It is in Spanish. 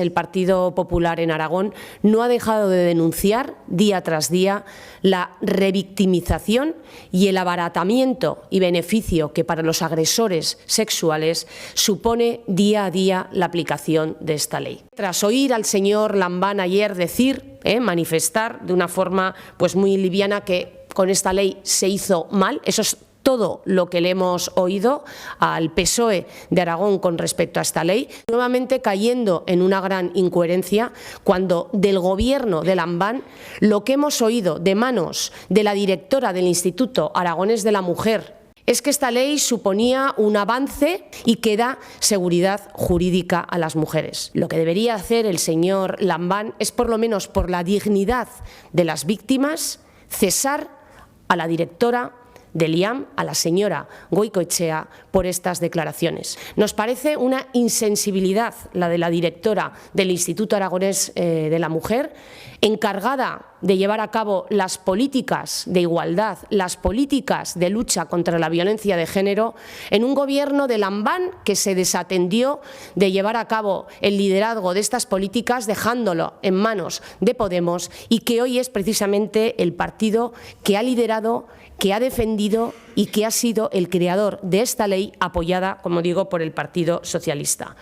El Partido Popular en Aragón no ha dejado de denunciar día tras día la revictimización y el abaratamiento y beneficio que para los agresores sexuales supone día a día la aplicación de esta ley. Tras oír al señor Lambán ayer manifestar de una forma muy liviana que con esta ley se hizo mal, eso es todo lo que le hemos oído al PSOE de Aragón con respecto a esta ley, nuevamente cayendo en una gran incoherencia cuando del gobierno de Lambán lo que hemos oído de manos de la directora del Instituto Aragonés de la Mujer es que esta ley suponía un avance y que da seguridad jurídica a las mujeres. Lo que debería hacer el señor Lambán es, por lo menos por la dignidad de las víctimas, cesar a la directora del IAM, a la señora Goikoetxea, por estas declaraciones. Nos parece una insensibilidad la de la directora del Instituto Aragonés de la Mujer, encargada de llevar a cabo las políticas de igualdad, las políticas de lucha contra la violencia de género, en un gobierno de Lambán que se desatendió de llevar a cabo el liderazgo de estas políticas, dejándolo en manos de Podemos, y que hoy es precisamente el partido que ha liderado, que ha defendido y que ha sido el creador de esta ley apoyada, como digo, por el Partido Socialista.